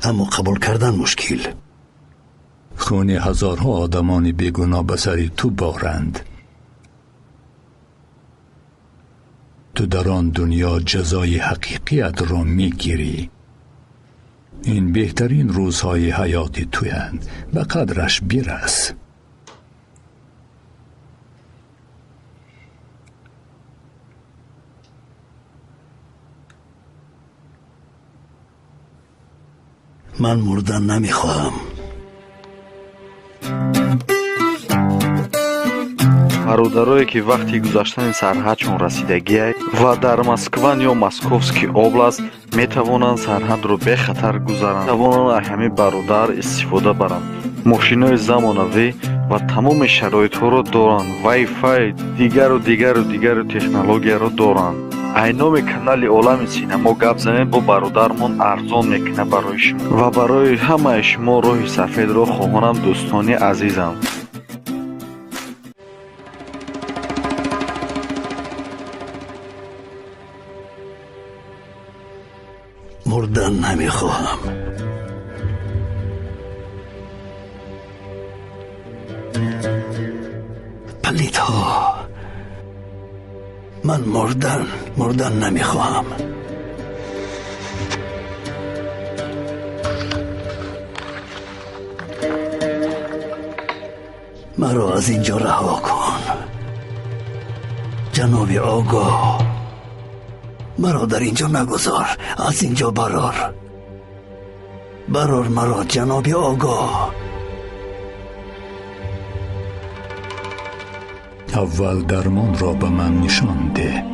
اما قبول کردن مشکل. خون هزارها آدمان بیگناه به سر تو بارند. تو در آن دنیا جزای حقیقیت را میگیری. این بهترین روزهای حیات تویند، به قدرش برس. من مردن نمیخواهم. бародарое ки вақти гузаштани сарҳадшон расидагиай ва дар Москван ё Московский област метавонанд сарҳадро бехатар гузаранд. тавонанд аз ҳамин бародар истифода баранд. мошинои замонавӣ ва тамоми шароитҳоро доранд. Wi-Fi дигару технологияро доранд. айноми канали олами синамо гап занед бо бародармон арзон мекунад барои шумо ва барои ҳамаи шумо роҳи сафедро хоҳонам дӯстони азизам. مردن نمیخواهم. پلیت ها، من مردن نمیخواهم. مرا از اینجا رها کن جناب آگاه. مرا در اینجا نگذار. از اینجا برار مرا جناب آگاه. اول درمان را به من نشان ده.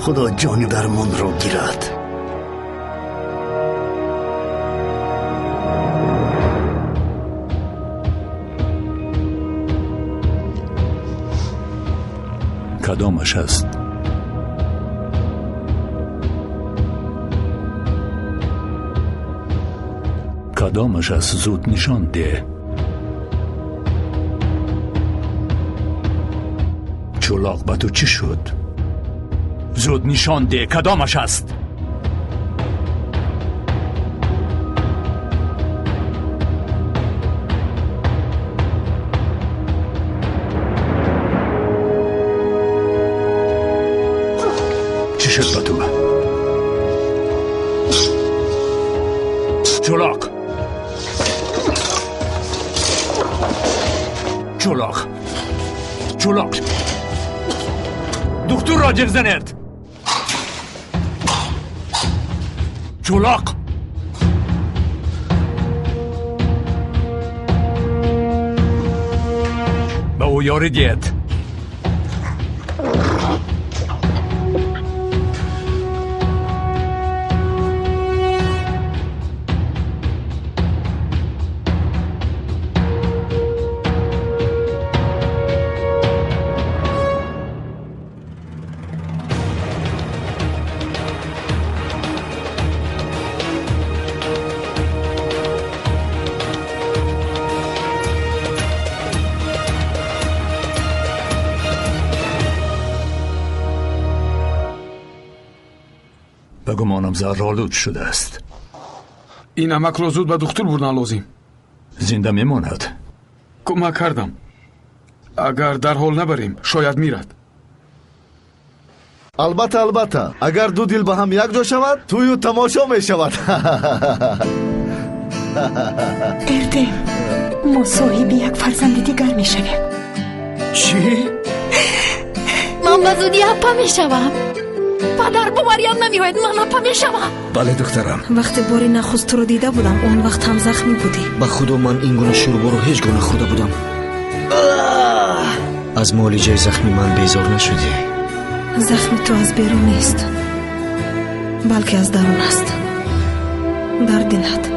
خدا جان درمان را گیرد. کدامش است؟ کدامش است؟ زود نشان ده. چلاق به تو چی شد؟ زود نشان ده، کدامش است؟ شد با تو؟ چلاق چلاق چلاق دکتر را جغ زنید. چلاق به او یاری دید. بگمانم زهرآلود شده است. این نمک را زود به دکتر بردن لازم. زنده میماند. کمک کردم. اگر در حال نبریم شاید میرد. البته اگر دو دل به هم یک جا شود توی تماشا می شود. ارده ما صاحب یک فرزند دیگر می شویم. چی؟ من به زودی اپا می شوم. پدر باوریم نمی‌آید من اپا میشوم. بله دخترم. وقتی باری نخست تو رو دیده بودم اون وقت هم زخمی بودی. به خدا من این گونه شوربا رو هیچ گونه خورده بودم. از معالجه زخمی من بیزار نشدی. زخم تو از بیرون نیست بلکه از درون است، در دلت.